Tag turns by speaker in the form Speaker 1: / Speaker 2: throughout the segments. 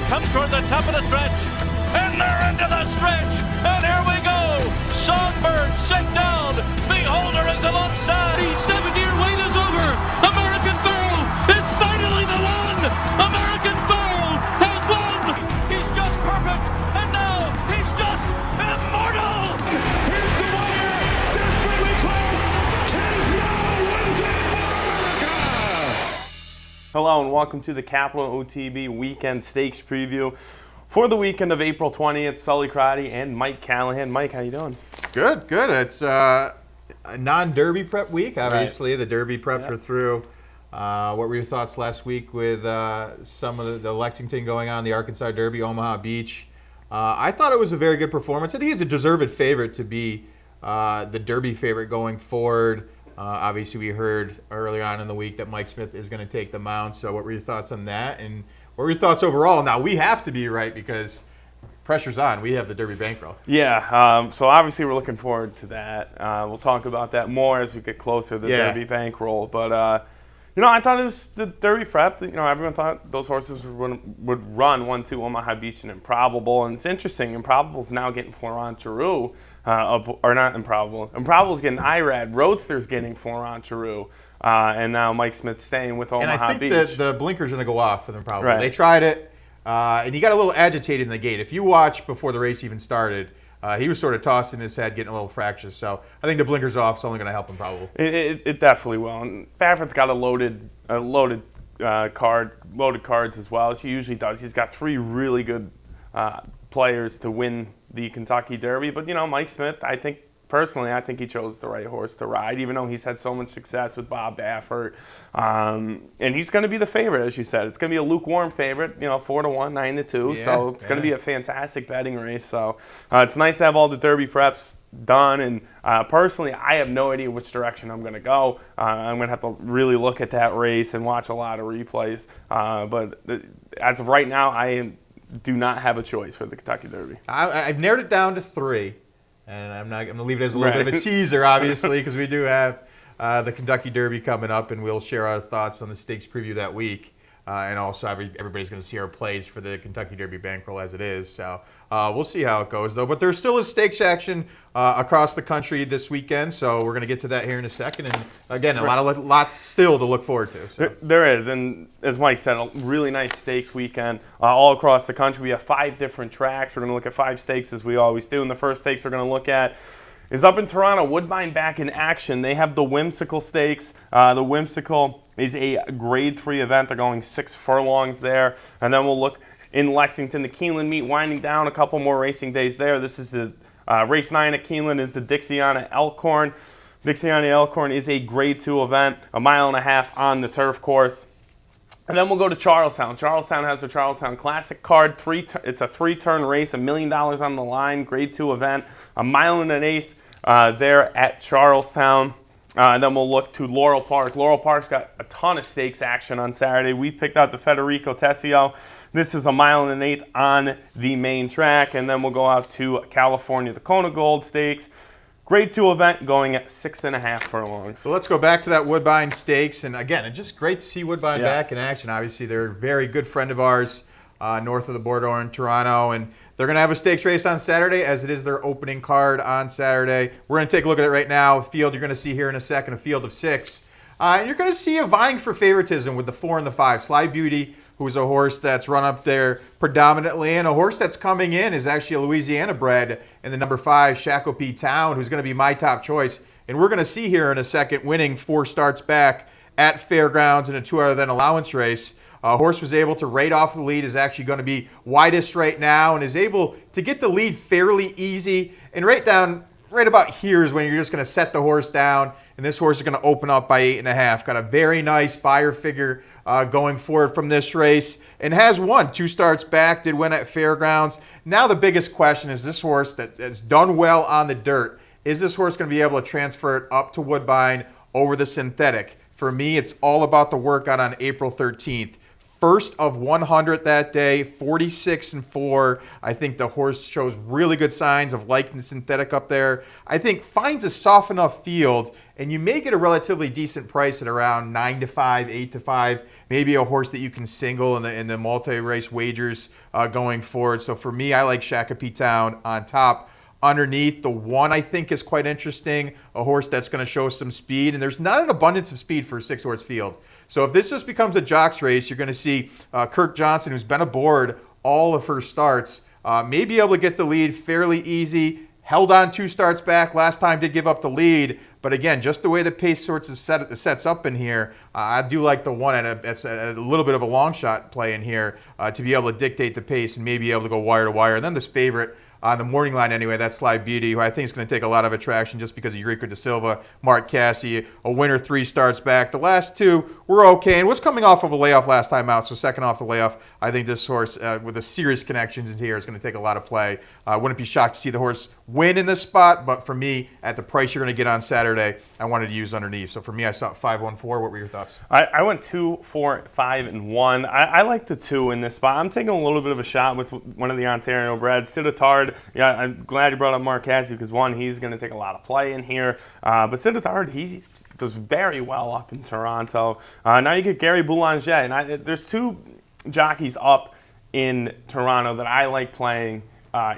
Speaker 1: comes toward the top of the stretch, and they're into the stretch, and here we go. Songbird sent down. Beholder is alongside.
Speaker 2: The 7-year wait is over. American Pharoah, it's finally the one. American Pharoah has won.
Speaker 1: He's just perfect, and now he's just immortal.
Speaker 3: Here's the wire, desperately close. Tisno wins it for America.
Speaker 4: Hello and welcome to the Capital OTB Weekend Stakes Preview for the weekend of April 20th. Sully Crotty and Mike Callahan. Mike, how you doing?
Speaker 5: Good. It's a non-Derby prep week, obviously. Right. The Derby preps are through. What were your thoughts last week with some of the Lexington going on, the Arkansas Derby, Omaha Beach? I thought it was a very good performance. I think he's a deserved favorite to be the Derby favorite going forward. Obviously, we heard earlier on in the week that Mike Smith is going to take the mount. So what were your thoughts on that? And what were your thoughts overall? Now, we have to be right because pressure's on. We have the Derby bankroll.
Speaker 4: Yeah, so obviously we're looking forward to that. We'll talk about that more as we get closer to the Derby bankroll. But, I thought it was the Derby prep. Everyone thought those horses would run 1-2 Omaha Beach and Improbable. And it's interesting, Improbable's now getting Florent Geroux. Or not Improbable. Improbable's getting Irad. Roadster's getting Florent Geroux. And now Mike Smith's staying with Omaha Beach.
Speaker 5: And I think that the blinker's going to go off for them probably.
Speaker 4: Right.
Speaker 5: They tried it, and he got a little agitated in the gate. If you watch before the race even started, he was sort of tossing his head, getting a little fractious. So I think the blinker's off. It's only going to help him probably.
Speaker 4: It definitely will. And Baffert's got a loaded cards as well. She usually does. He's got 3 really good players to win the Kentucky Derby. But, Mike Smith, I think he chose the right horse to ride, even though he's had so much success with Bob Baffert. And he's going to be the favorite, as you said. It's going to be a lukewarm favorite, 4-1, 9-2.
Speaker 5: Yeah,
Speaker 4: so it's going to be a fantastic betting race. So it's nice to have all the Derby preps done. And personally, I have no idea which direction I'm going to go. I'm going to have to really look at that race and watch a lot of replays. But as of right now, I do not have a choice for the Kentucky Derby.
Speaker 5: I've narrowed it down to 3. And I'm going to leave it as a little bit of a teaser, obviously, because we do have the Kentucky Derby coming up, and we'll share our thoughts on the stakes preview that week. And also, everybody's going to see our plays for the Kentucky Derby bankroll as it is. So we'll see how it goes, though. But there still is stakes action across the country this weekend, so we're going to get to that here in a second. And, again, a lot still to look forward to. So.
Speaker 4: There is, and as Mike said, a really nice stakes weekend all across the country. We have 5 different tracks. We're going to look at 5 stakes as we always do. And the first stakes we're going to look at is up in Toronto. Woodbine back in action. They have the Whimsical Stakes. The Whimsical is a Grade 3 event. They're going 6 furlongs there. And then we'll look in Lexington. The Keeneland meet winding down, a couple more racing days there. This is the race 9 at Keeneland is the Dixiana Elkhorn. Dixiana Elkhorn is a Grade 2 event, 1.5 miles on the turf course. And then we'll go to Charlestown. Charlestown has the Charlestown Classic card. It's a 3-turn race, $1 million on the line, Grade 2 event, 1.1 miles there at Charlestown. And then we'll look to Laurel Park. Laurel Park's got a ton of stakes action on Saturday. We picked out the Federico Tessio. This is 1.8 miles on the main track. And then we'll go out to California, the Kona Gold Stakes. Grade 2 event going at 6.5 furlongs.
Speaker 5: So let's go back to that Woodbine Stakes. And again, it's just great to see Woodbine back in action. Obviously, they're a very good friend of ours north of the border in Toronto. And they're going to have a stakes race on Saturday, as it is their opening card on Saturday. We're going to take a look at it right now. Field you're going to see here in a second, a field of 6. And you're going to see a vying for favoritism with the 4 and the 5. Sly Beauty, who is a horse that's run up there predominantly, and a horse that's coming in is actually a Louisiana bred in the number 5, Shakopee Town, who's going to be my top choice. And we're going to see here in a second winning 4 starts back at Fairgrounds in a 2 other than allowance race. Horse was able to rate off the lead, is actually going to be widest right now, and is able to get the lead fairly easy. And right about here is when you're just going to set the horse down, and this horse is going to open up by 8.5. Got a very nice buyer figure going forward from this race, and has won 2 starts back, did win at Fairgrounds. Now the biggest question is this horse that's done well on the dirt. Is this horse going to be able to transfer it up to Woodbine over the synthetic? For me, it's all about the work on April 13th. first of 100 that day, 46-4. I think the horse shows really good signs of liking synthetic up there. I think finds a soft enough field, and you may get a relatively decent price at around 9-5, 8-5. Maybe a horse that you can single in the multi-race wagers going forward. So for me, I like Shakopee Town on top. Underneath, the one I think is quite interesting, a horse that's going to show some speed, and there's not an abundance of speed for a 6-horse field. So if this just becomes a jocks race, you're going to see Kirk Johnson, who's been aboard all of her starts, may be able to get the lead fairly easy. Held on 2 starts back. Last time did give up the lead. But again, just the way the pace sorts of sets up in here, I do like the one at a little bit of a long shot play in here to be able to dictate the pace and maybe able to go wire to wire. And then this favorite on the morning line anyway, that's Sly Beauty, who I think is going to take a lot of attraction just because of Eureka da Silva, Mark Casse, a winner 3 starts back. The last 2 were okay and was coming off of a layoff last time out, so second off the layoff. I think this horse with a serious connections in here is going to take a lot of play. Wouldn't be shocked to see the horse win in this spot, but for me, at the price you're going to get on Saturday, I wanted to use underneath. So for me, I saw 5-1-4. What were your thoughts?
Speaker 4: I went 2, 4, 5, and 1. I like the 2 in this spot. I'm taking a little bit of a shot with one of the Ontario breds, Sidotard. Yeah, I'm glad you brought up Mark Casse because, one, he's going to take a lot of play in here. But Sidotard, he does very well up in Toronto. Now you get Gary Boulanger. And there's 2 jockeys up in Toronto that I like playing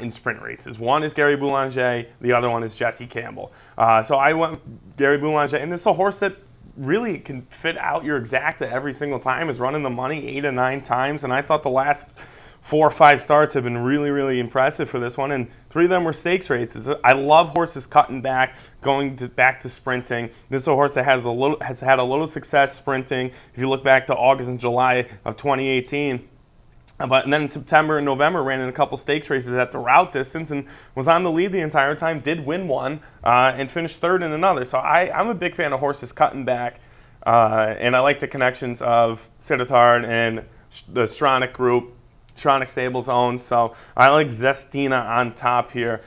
Speaker 4: in sprint races. One is Gary Boulanger, the other one is Jesse Campbell. So I went Gary Boulanger, and it's a horse that really can fit out your exacta every single time, is running the money 8 or 9 times, and I thought the last 4 or 5 starts have been really, really impressive for this one, and 3 of them were stakes races. I love horses cutting back, going back to sprinting. This is a horse that has had a little success sprinting. If you look back to August and July of 2018, and then in September and November ran in a couple stakes races at the route distance and was on the lead the entire time, did win one, and finished 3rd in another. So I'm a big fan of horses cutting back, and I like the connections of Sidotard and the Stronach group, Stronach Stables owned. So I like Zestina on top here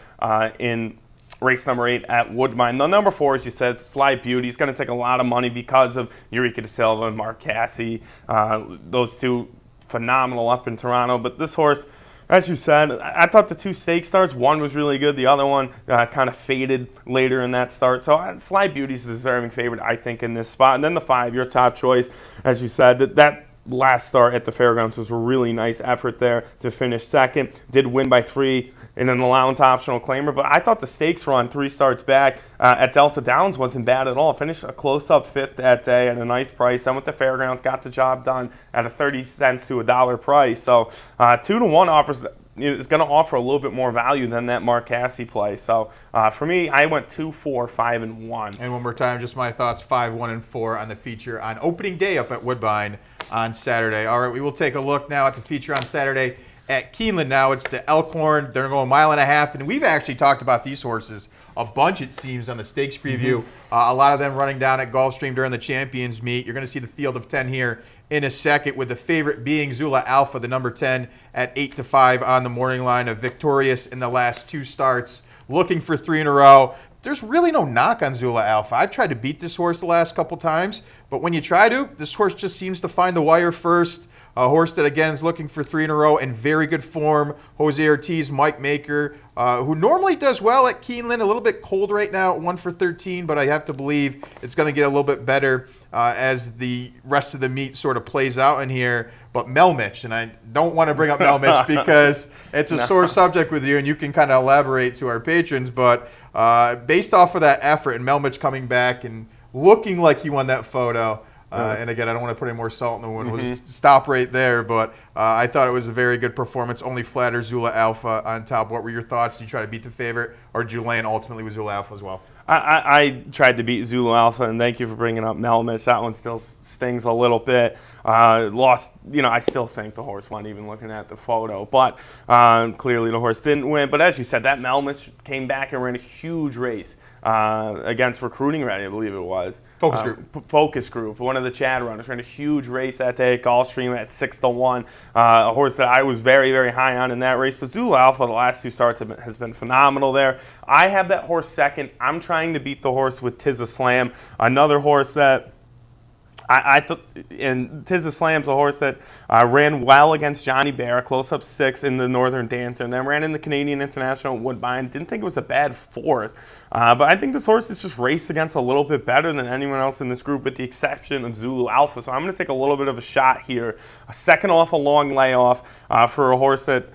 Speaker 4: in race number 8 at Woodbine. The number 4, as you said, Sly Beauty. He's going to take a lot of money because of Eureka da Silva and Mark Casse. Those 2 phenomenal up in Toronto, but this horse, as you said, I thought the 2 stake starts, one was really good, the other one kind of faded later in that start. So Sly Beauty's a deserving favorite, I think, in this spot. And then the 5, your top choice, as you said, that last start at the Fairgrounds was a really nice effort there to finish 2nd. Did win by 3 in an allowance optional claimer, but I thought the stakes run 3 starts back at Delta Downs wasn't bad at all. Finished a close-up 5th that day at a nice price. Then with the Fairgrounds, got the job done at a 30 cents to $1 price. So 2-1 offers is going to offer a little bit more value than that Mark Casse play. So for me, I went 2, 4, 5, and 1.
Speaker 5: And one more time, just my thoughts: 5, 1, and 4 on the feature on opening day up at Woodbine on Saturday. All right, we will take a look now at the feature on Saturday at Keeneland. Now it's the Elkhorn. They're going 1.5 miles, and we've actually talked about these horses a bunch, it seems, on the stakes preview. A lot of them running down at Gulfstream during the Champions meet. You're going to see the field of 10 here in a second, with the favorite being Zula Alpha, the number 10 at 8-5 on the morning line, of victorious in the last 2 starts, looking for 3 in a row. There's really no knock on Zula Alpha. I've tried to beat this horse the last couple times, but when you try to, this horse just seems to find the wire first. A horse that, again, is looking for 3 in a row in very good form. Jose Ortiz, Mike Maker, who normally does well at Keeneland. A little bit cold right now at 1 for 13, but I have to believe it's going to get a little bit better as the rest of the meet sort of plays out in here. But Melmich, and I don't want to bring up Melmich because it's a sore subject with you, and you can kind of elaborate to our patrons, but based off of that effort and Melmich coming back and looking like he won that photo, and again, I don't want to put any more salt in the wound. We'll just stop right there. But I thought it was a very good performance. Only flatter Zula Alpha on top. What were your thoughts? Did you try to beat the favorite, or did you land ultimately with Zula Alpha as well?
Speaker 4: I tried to beat Zulu Alpha, and thank you for bringing up Melmich. That one still stings a little bit. Lost, I still think the horse won, even looking at the photo. But clearly the horse didn't win. But as you said, that Melmich came back and ran a huge race against Recruiting Ready, I believe it was. Focus Group, one of the Chad runners. Ran a huge race that day at Gulfstream at 6-1. A horse that I was very, very high on in that race. But Zulu Alpha, the last 2 starts has been phenomenal there. I have that horse second. I'm trying to beat the horse with Tiz a Slam, another horse that And Tiz the Slam's a horse that ran well against Johnny Bear, close-up 6 in the Northern Dancer, and then ran in the Canadian International Woodbine. Didn't think it was a bad 4th. But I think this horse is just raced against a little bit better than anyone else in this group, with the exception of Zulu Alpha. So I'm going to take a little bit of a shot here. A second off a long layoff for a horse that,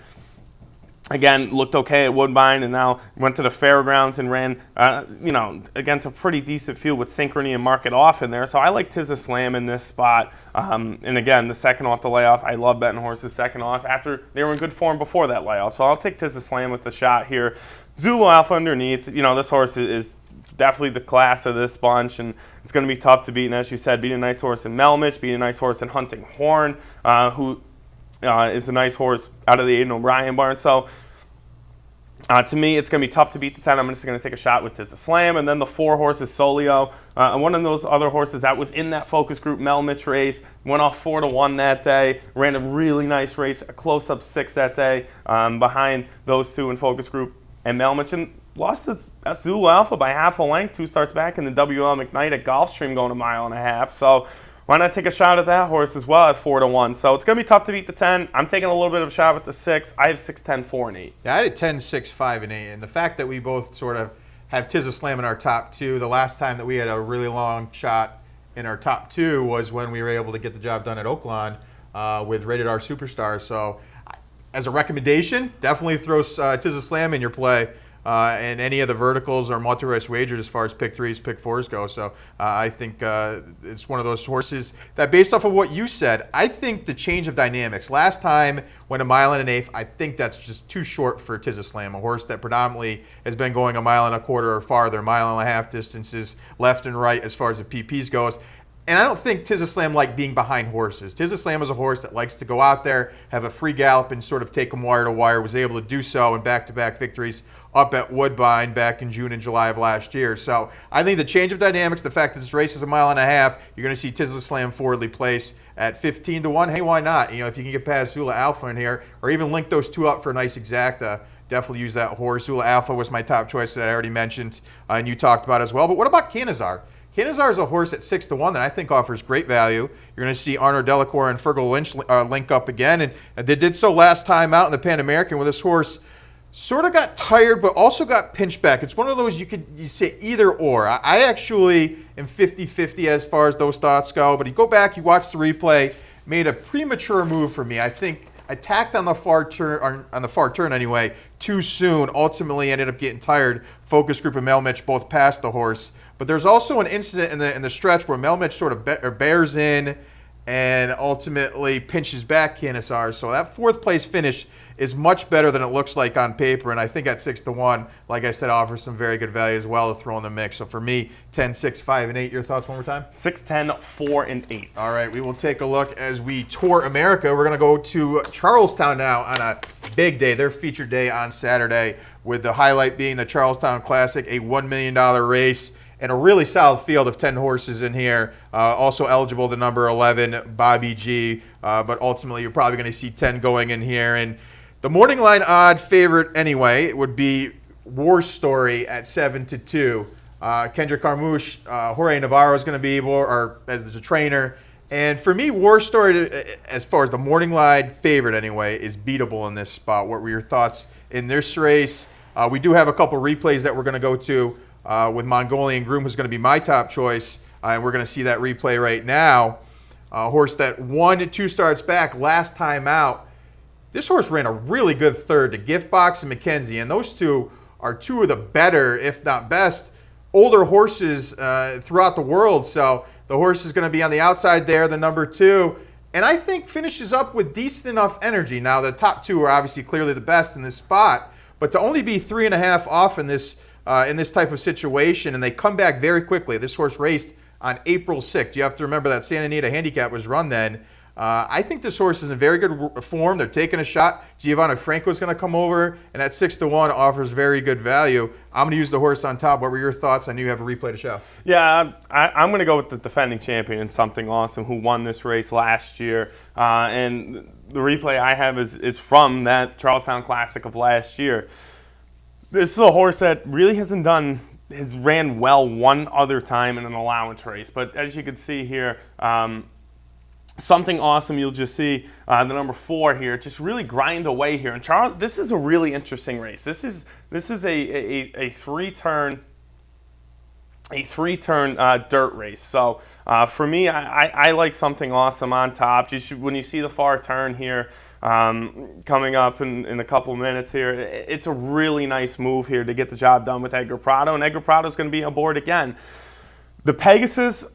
Speaker 4: again, looked okay at Woodbine, and now went to the fairgrounds and ran, against a pretty decent field with Synchrony and Market Off in there. So I like Tiz the Slam in this spot. And again, the second off the layoff, I love betting horses second off after they were in good form before that layoff. So I'll take Tiz the Slam with the shot here. Zulu Alpha underneath. This horse is definitely the class of this bunch, and it's going to be tough to beat. And as you said, beat a nice horse in Melmich, beat a nice horse in Hunting Horn, who is a nice horse out of the Aidan O'Brien barn. So to me, it's going to be tough to beat the 10. I'm just going to take a shot with Tiz the Slam. And then the 4 horse is Solio. One of those other horses that was in that focus group Melmich race. Went off 4-1 that day. Ran a really nice race, a close-up 6 that day behind those 2 in focus group and Melmich. And lost to Zulu Alpha by half a length 2 starts back in the WL McKnight at Gulfstream, going 1.5 miles. So why not take a shot at that horse as well at 4-1? So it's going to be tough to beat the 10. I'm taking a little bit of a shot with the 6. I have 6, 10, 4, and 8.
Speaker 5: Yeah, I had 10, 6, 5, and 8. And the fact that we both sort of have Tiz the Slam in our top 2, the last time that we had a really long shot in our top 2 was when we were able to get the job done at Oaklawn with Rated R Superstar. So as a recommendation, definitely throw Tiz the Slam in your play. And any of the verticals or multi-race wagers as far as pick 3s, pick 4s go. So I think it's one of those horses that, based off of what you said, I think the change of dynamics. Last time went 1.1 miles, I think that's just too short for Tiz the Slam, a horse that predominantly has been going 1.25 miles or farther, 1.5 mile distances left and right as far as the PPs goes. And I don't think Tiz the Slam like being behind horses. Tiz the Slam is a horse that likes to go out there, have a free gallop, and sort of take them wire to wire. Was able to do so in back-to-back victories up at Woodbine back in June and July of last year. So I think the change of dynamics, the fact that this race is 1.5 miles, you're going to see Tiz the Slam forwardly place at 15-1. Hey, why not? If you can get past Zulu Alpha in here, or even link those 2 up for a nice exacta, definitely use that horse. Zulu Alpha was my top choice that I already mentioned and you talked about as well. But what about Canizar? Canizar is a horse at 6-1 that I think offers great value. You're going to see Arnaud Delacour and Fergal Lynch link up again, and they did so last time out in the Pan American, where this horse sort of got tired but also got pinched back. It's one of those you say either or. I actually am 50-50 as far as those thoughts go, but you go back, you watch the replay, made a premature move for me. I think attacked on the far turn anyway, too soon. Ultimately ended up getting tired. Focus group and Melmich both passed the horse. But there's also an incident in the stretch where Melmich sort of bears in and ultimately pinches back Canizar. So that 4th place finish is much better than it looks like on paper. And I think at 6-1, like I said, offers some very good value as well to throw in the mix. So for me, 10, 6, 5, and 8. Your thoughts one more time?
Speaker 4: 6, 10, 4, and 8.
Speaker 5: All right, we will take a look as we tour America. We're going to go to Charlestown now on a big day, their featured day on Saturday, with the highlight being the Charlestown Classic, a $1 million race. And a really solid field of 10 horses in here. Also eligible to number 11, Bobby G. But ultimately, you're probably going to see 10 going in here. And the morning line odd favorite anyway would be War Story at 7-2. Kendrick Carmouche, Jorge Navarro is going to be able, or as a trainer. And for me, War Story, as far as the morning line favorite anyway, is beatable in this spot. What were your thoughts in this race? We do have a couple replays that we're going to go to. With Mongolian Groom, who's going to be my top choice, and we're going to see that replay right now. A horse that won 2 starts back last time out. This horse ran a really good third to Gift Box and McKenzie, and those 2 are 2 of the better, if not best, older horses throughout the world. So the horse is going to be on the outside there, the number 2, and I think finishes up with decent enough energy. Now, the top 2 are obviously clearly the best in this spot, but to only be 3.5 off in this type of situation, and they come back very quickly. This horse raced on April 6th. You have to remember that Santa Anita handicap was run then. I think this horse is in very good form. They're taking a shot. Giovanni Franco is going to come over, and at 6-1 offers very good value. I'm going to use the horse on top. What were your thoughts? I knew you have a replay to show.
Speaker 4: Yeah, I'm going to go with the defending champion, Something Awesome, who won this race last year. And the replay I have is from that Charlestown Classic of last year. This is a horse that really hasn't done has ran well one other time in an allowance race. But as you can see here, Something Awesome, you'll just see the number 4 here, just really grind away here. And Charles, this is a really interesting race. This is a three-turn dirt race. So for me, I like Something Awesome on top. When you see the far turn here coming up in a couple minutes here, it's a really nice move here to get the job done with Edgar Prado, and Edgar Prado is going to be aboard again. The Pegasus,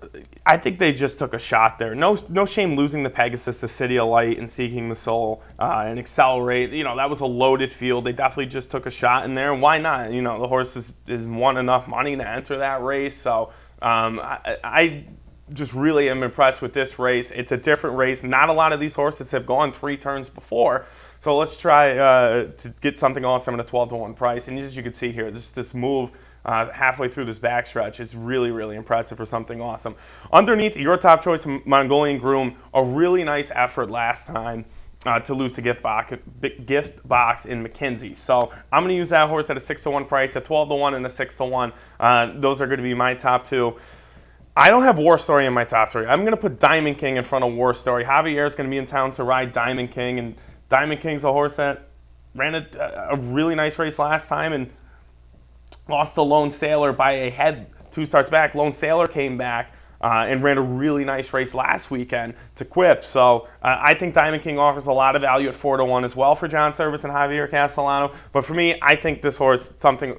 Speaker 4: I think they just took a shot there. No shame losing the Pegasus to City of Light and Seeking the Soul and Accelerate. That was a loaded field. They definitely just took a shot in there, and why not? The horse has won enough money to enter that race. So I just really am impressed with this race. It's a different race. Not a lot of these horses have gone 3 turns before. So let's try to get Something Awesome at a 12-1 price. And as you can see here, this move halfway through this backstretch is really, really impressive for Something Awesome. Underneath, your top choice, Mongolian Groom, a really nice effort last time to lose the gift box in McKenzie. So I'm going to use that horse at a 6-1 price, a 12-1 and a 6-1. Those are going to be my top 2. I don't have War Story in my top 3. I'm going to put Diamond King in front of War Story. Javier is going to be in town to ride Diamond King, and Diamond King's a horse that ran a really nice race last time and lost to Lone Sailor by a head 2 starts back. Lone Sailor came back and ran a really nice race last weekend to Quip. So I think Diamond King offers a lot of value at 4-1 as well for John Service and Javier Castellano. But for me, I think this horse, Something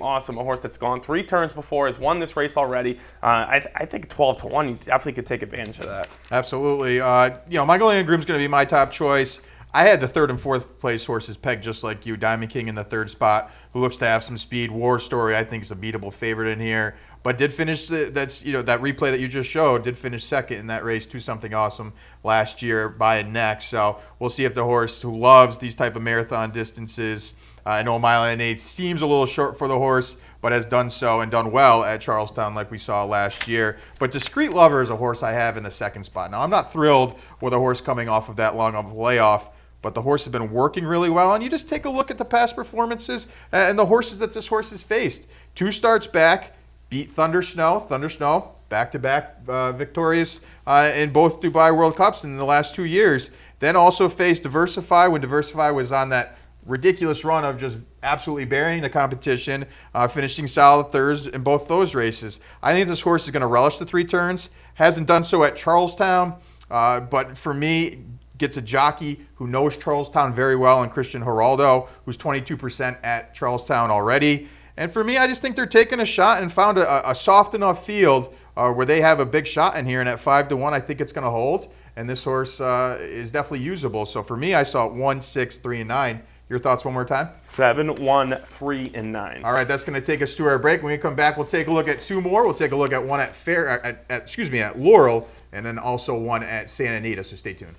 Speaker 4: Awesome, a horse that's gone 3 turns before, has won this race already. I think 12-1, you definitely could take advantage of that.
Speaker 5: Absolutely. Mongolian Groom's going to be my top choice. I had the 3rd and 4th place horses pegged just like you. Diamond King in the 3rd spot, who looks to have some speed. War Story, I think, is a beatable favorite in here, but did finish. That replay that you just showed did finish 2nd in that race to Something Awesome last year by a neck. So we'll see if the horse who loves these type of marathon distances, I know a mile and 8 seems a little short for the horse, but has done so and done well at Charlestown like we saw last year. But Discreet Lover is a horse I have in the 2nd spot. Now, I'm not thrilled with a horse coming off of that long of a layoff, but the horse has been working really well, and you just take a look at the past performances and the horses that this horse has faced. 2 starts back, beat Thunder Snow, back-to-back victorious in both Dubai World Cups in the last 2 years. Then also faced Diversify when Diversify was on that ridiculous run of just absolutely burying the competition, finishing solid thirds in both those races. I think this horse is going to relish the 3 turns. Hasn't done so at Charlestown, but for me, gets a jockey who knows Charlestown very well, and Christian Geraldo, who's 22% at Charlestown already. And for me, I just think they're taking a shot and found a soft enough field where they have a big shot in here. And at 5-1, I think it's going to hold. And this horse is definitely usable. So for me, I saw it 1, 6, 3, and 9. Your thoughts one more time?
Speaker 4: 7, 1, 3, and 9.
Speaker 5: All right, that's going to take us to our break. When we come back, we'll take a look at 2 more. We'll take a look at one at Laurel, and then also one at Santa Anita. So stay tuned.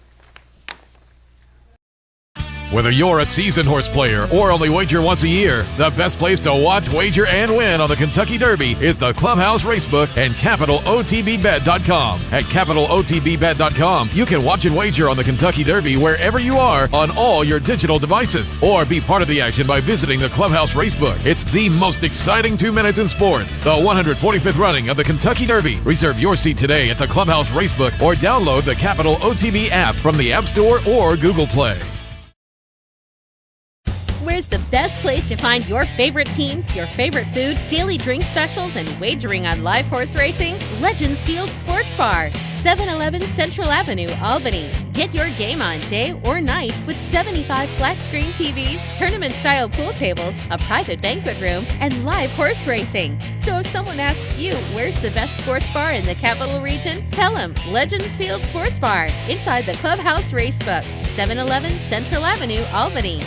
Speaker 6: Whether you're a seasoned horse player or only wager once a year, the best place to watch, wager, and win on the Kentucky Derby is the Clubhouse Racebook and CapitalOTBBet.com. At CapitalOTBBet.com, you can watch and wager on the Kentucky Derby wherever you are on all your digital devices, or be part of the action by visiting the Clubhouse Racebook. It's the most exciting 2 minutes in sports, the 145th running of the Kentucky Derby. Reserve your seat today at the Clubhouse Racebook or download the Capital OTB app from the App Store or Google Play.
Speaker 7: Where's the best place to find your favorite teams, your favorite food, daily drink specials, and wagering on live horse racing? Legends Field Sports Bar, 711 Central Avenue, Albany. Get your game on day or night with 75 flat-screen TVs, tournament-style pool tables, a private banquet room, and live horse racing. So if someone asks you, where's the best sports bar in the Capital Region? Tell them Legends Field Sports Bar, inside the Clubhouse Racebook, 711 Central Avenue, Albany.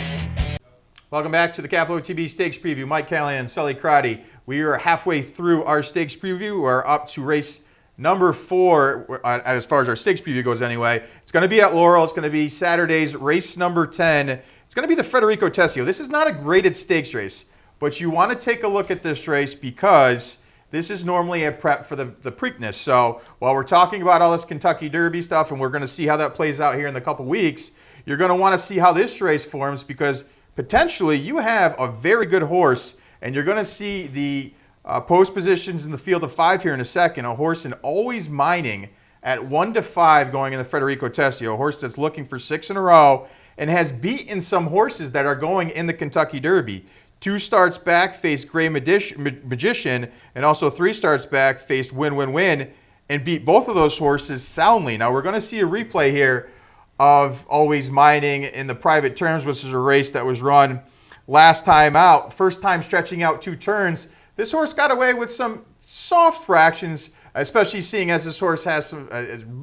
Speaker 5: Welcome back to the Capital OTB Stakes Preview. Mike Callahan, Sully Crotty. We are halfway through our stakes preview. We're up to race number 4, as far as our stakes preview goes anyway. It's going to be at Laurel. It's going to be Saturday's race number 10. It's going to be the Federico Tessio. This is not a graded stakes race, but you want to take a look at this race because this is normally a prep for the Preakness. So while we're talking about all this Kentucky Derby stuff, and we're going to see how that plays out here in a couple weeks, you're going to want to see how this race forms because potentially you have a very good horse, and you're going to see the Post positions in the field of 5 here in a second. A horse in Always Mining at 1-5 going in the Federico Tessio. A horse that's looking for 6 in a row and has beaten some horses that are going in the Kentucky Derby. 2 starts back, faced Gray Magician, and also 3 starts back, faced Win Win Win, and beat both of those horses soundly. Now, we're going to see a replay here of Always Mining in the Private Terms, which is a race that was run last time out. First time stretching out 2 turns. This horse got away with some soft fractions, especially seeing as this horse has some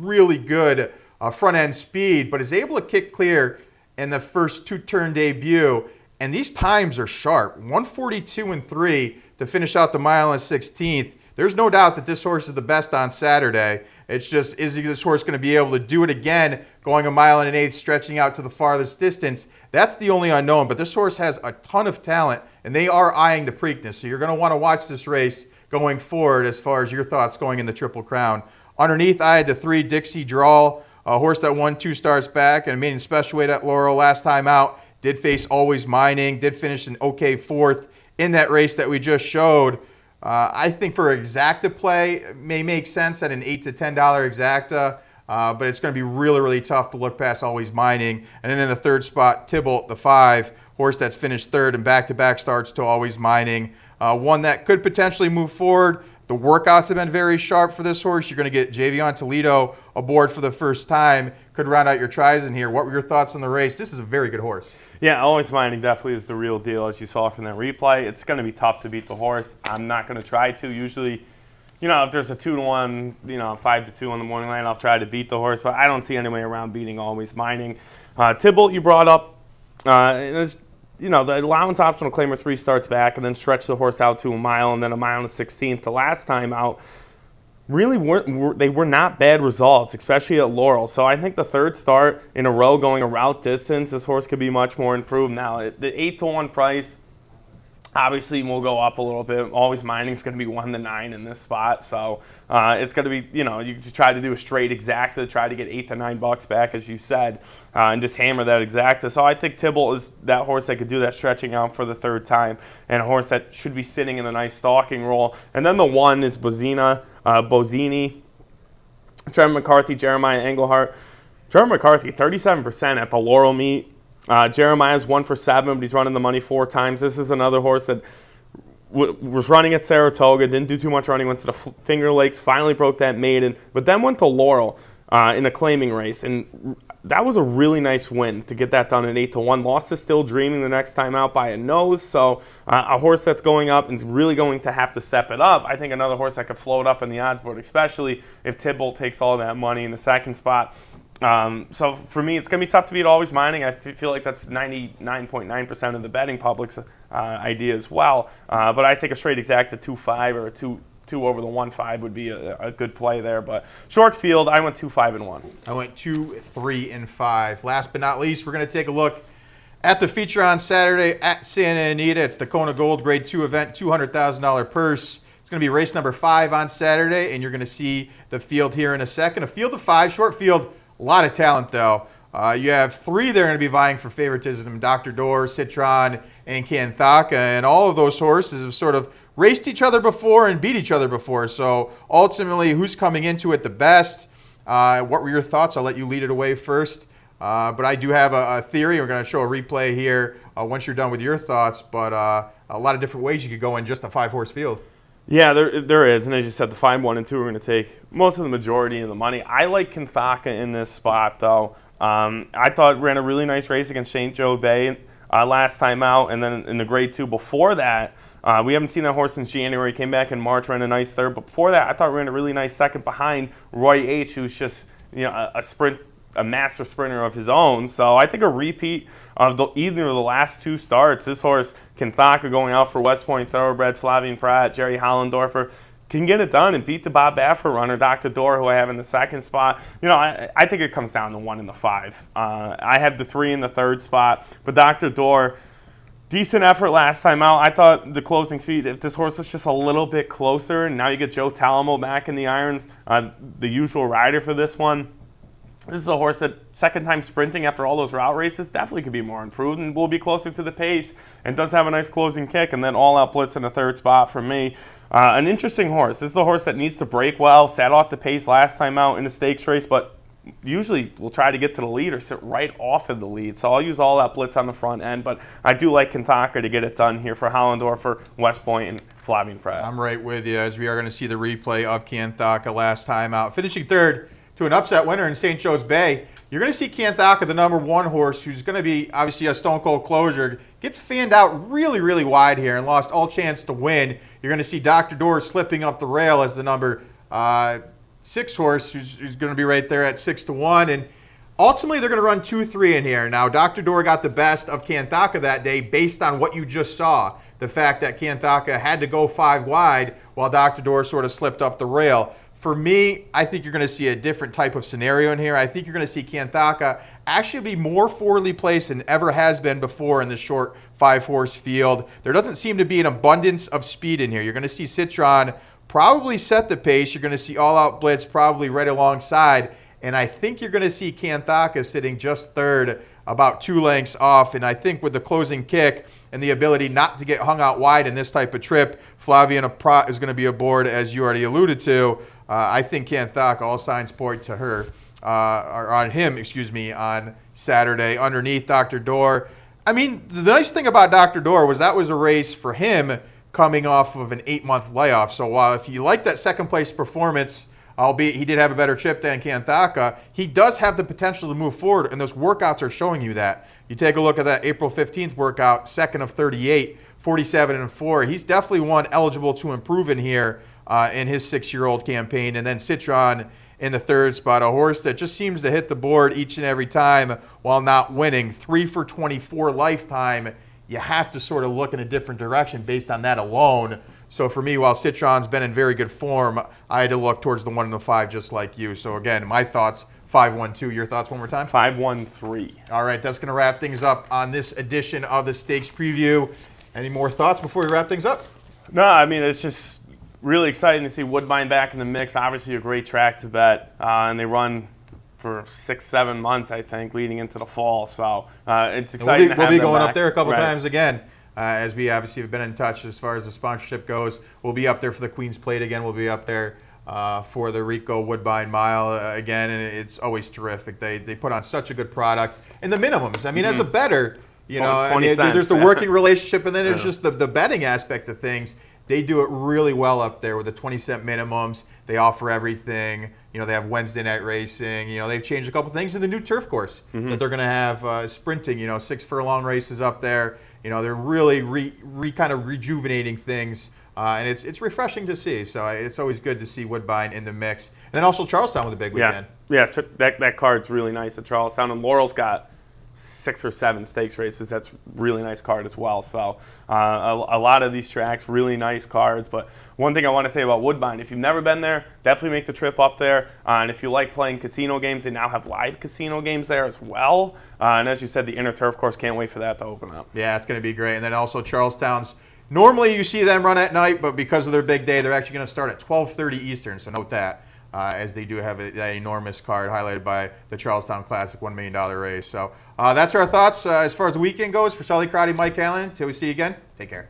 Speaker 5: really good front-end speed, but is able to kick clear in the first 2-turn debut. And these times are sharp. 1:42 and 3 to finish out the mile and 16th. There's no doubt that this horse is the best on Saturday. It's just, is this horse going to be able to do it again, going 1 mile and an eighth, stretching out to the farthest distance? That's the only unknown, but this horse has a ton of talent, and they are eyeing the Preakness. So you're going to want to watch this race going forward as far as your thoughts going in the Triple Crown. Underneath, I had the 3 Dixie Drawl, a horse that won 2 starts back and made in special weight at Laurel last time out. Did face Always Mining, did finish an okay 4th in that race that we just showed. I think for exacta play, it may make sense at an $8 to $10 exacta, but it's going to be really, really tough to look past Always Mining. And then in the 3rd spot, Tybalt, the 5, horse that's finished 3rd and back-to-back starts to Always Mining. One that could potentially move forward. The workouts have been very sharp for this horse. You're going to get Javion Toledo aboard for the first time. Could round out your tries in here. What were your thoughts on the race? This is a very good horse.
Speaker 4: Yeah, Always Mining definitely is the real deal, as you saw from that replay. It's going to be tough to beat the horse. I'm not going to try to. Usually, if there's a 2-1, 5-2 on the morning line, I'll try to beat the horse, but I don't see any way around beating Always Mining. Tybalt, you brought up, the allowance optional claimer 3 starts back and then stretch the horse out to 1 mile and then 1 mile and 16th. The last time out, really they were not bad results, especially at Laurel. So I think the 3rd start in a row going a route distance, this horse could be much more improved. Now, the 8-1 price obviously will go up a little bit. Always Mining is going to be 1-9 in this spot. So it's going to be, you try to do a straight exacta, try to get $8 to $9 back, as you said, and just hammer that exacta. So I think Tybalt is that horse that could do that stretching out for the 3rd time, and a horse that should be sitting in a nice stalking role. And then the 1 is Bozzini, Trevor McCarthy, Jeremiah Englehart. Trevor McCarthy, 37% at the Laurel meet. Jeremiah's 1 for 7, but he's running the money 4 times. This is another horse that was running at Saratoga, didn't do too much running, went to the Finger Lakes, finally broke that maiden, but then went to Laurel in a claiming race. And that was a really nice win to get that done at 8-1. Lost to Still Dreaming the next time out by a nose. So a horse that's going up and is really going to have to step it up. I think another horse that could float up in the odds board, especially if Tybalt takes all that money in the 2nd spot. So for me, it's going to be tough to beat Always Mining. I feel like that's 99.9% of the betting public's idea as well. But I think a straight exacta 2-5 or a 2 over the 1-5 would be a good play there. But short field, I went 2-5-1.
Speaker 5: I went 2-3-5. Last but not least, we're going to take a look at the feature on Saturday at Santa Anita. It's the Kona Gold Grade 2 event, $200,000 purse. It's going to be race number 5 on Saturday, and you're going to see the field here in a second. A field of 5, short field. A lot of talent, though. You have 3 that are going to be vying for favoritism, Dr. Door, Citron, and Kanthaka. And all of those horses have sort of raced each other before and beat each other before. So ultimately, who's coming into it the best? What were your thoughts? I'll let you lead it away first. But I do have a theory. We're going to show a replay here once you're done with your thoughts. But a lot of different ways you could go in just a 5-horse field.
Speaker 4: Yeah, there is. And as you said, the 5, 1, and 2 are going to take most of the majority of the money. I like Kanthaka in this spot, though. I thought ran a really nice race against St. Joe Bay last time out. And then in the Grade 2 before that, we haven't seen that horse since January. Came back in March, ran a nice 3rd. But before that, I thought ran a really nice 2nd behind Roy H., who's just a master sprinter of his own. So I think a repeat of either of the last 2 starts. This horse, Kanthaka, going out for West Point Thoroughbreds, Flavian Pratt, Jerry Hollendorfer, can get it done and beat the Bob Baffert runner, Dr. Door, who I have in the 2nd spot. I think it comes down to 1 and the 5. I have the 3 in the 3rd spot, but Dr. Door, decent effort last time out. I thought the closing speed, if this horse was just a little bit closer, and now you get Joe Talamo back in the irons, the usual rider for this one, This is a horse that second time sprinting after all those route races definitely could be more improved and will be closer to the pace and does have a nice closing kick. And then All Out Blitz in the third spot for me. An interesting horse. This is a horse that needs to break well. Sat off the pace last time out in the stakes race, but usually will try to get to the lead or sit right off of the lead. So I'll use All Out Blitz on the front end, but I do like Kentucky to get it done here for Hollendorfer, West Point, and Flavien Prat.
Speaker 5: I'm right with you, as we are going to see the replay of Kanthaka last time out. Finishing third to an upset winner in St. Joe's Bay. You're going to see Kanthaka, the number 1 horse, who's going to be obviously a stone cold closer, gets fanned out really, really wide here and lost all chance to win. You're going to see Dr. Door slipping up the rail as the number 6 horse, who's going to be right there at 6-1. And ultimately, they're going to run 2-3 in here. Now, Dr. Door got the best of Kanthaka that day based on what you just saw. The fact that Kanthaka had to go 5 wide while Dr. Door sort of slipped up the rail. For me, I think you're going to see a different type of scenario in here. I think you're going to see Kanthaka actually be more forwardly placed than ever has been before in the short 5-horse field. There doesn't seem to be an abundance of speed in here. You're going to see Citron probably set the pace. You're going to see All Out Blitz probably right alongside. And I think you're going to see Kanthaka sitting just third, about 2 lengths off. And I think with the closing kick and the ability not to get hung out wide in this type of trip, Flavien Prat is going to be aboard, as you already alluded to. I think Kanthaka, all signs point to her, or on him, on Saturday underneath Dr. Door. I mean, the nice thing about Dr. Door was that was a race for him coming off of an 8-month layoff. So while if you like that second place performance, albeit he did have a better trip than Kanthaka, he does have the potential to move forward, and those workouts are showing you that. You take a look at that April 15th workout, 2nd of 38, 47-4. He's definitely one eligible to improve in here in his 6-year-old campaign. And then Citron in the third spot, a horse that just seems to hit the board each and every time while not winning. 3 for 24 lifetime. You have to sort of look in a different direction based on that alone. So for me, while Citron's been in very good form, I had to look towards the 1 and the 5 just like you. So again, my thoughts, 5-1-2. Your thoughts one more time?
Speaker 4: 5-1-3.
Speaker 5: All right, that's going to wrap things up on this edition of the Stakes Preview. Any more thoughts before we wrap things up?
Speaker 4: No, I mean, it's just really exciting to see Woodbine back in the mix. Obviously a great track to bet, and they run for 6-7 months, I think, leading into the fall. So it's exciting to have them back.
Speaker 5: We'll be going up there a couple times again, as we obviously have been in touch as far as the sponsorship goes. We'll be up there for the Queen's Plate again. We'll be up there for the Rico Woodbine Mile again, and it's always terrific. They put on such a good product. And the minimums, I mean, as a bettor, you know, I mean, there's the working relationship, and then there's just the betting aspect of things. They do it really well up there with the 20-cent minimums. They offer everything. You know, they have Wednesday night racing. You know, they've changed a couple things in the new turf course that they're going to have sprinting. You know, 6 furlong races up there. You know, they're really kind of rejuvenating things, and it's refreshing to see. So it's always good to see Woodbine in the mix. And then also Charlestown with a big weekend.
Speaker 4: Yeah, that card's really nice at Charlestown, and Laurel's got 6 or 7 stakes races. That's really nice card as well. So a lot of these tracks, really nice cards. But one thing I want to say about Woodbine, if you've never been there, definitely make the trip up there. And if you like playing casino games, they now have live casino games there as well. And as you said, the inner turf course, can't wait for that to open up.
Speaker 5: Yeah, it's going to be great. And then also Charlestown's, normally you see them run at night, but because of their big day, they're actually going to start at 12:30 Eastern. So note that. As they do have that enormous card highlighted by the Charlestown Classic $1 million race. So that's our thoughts as far as the weekend goes. For Sully Crotty, Mike Allen, till we see you again, take care.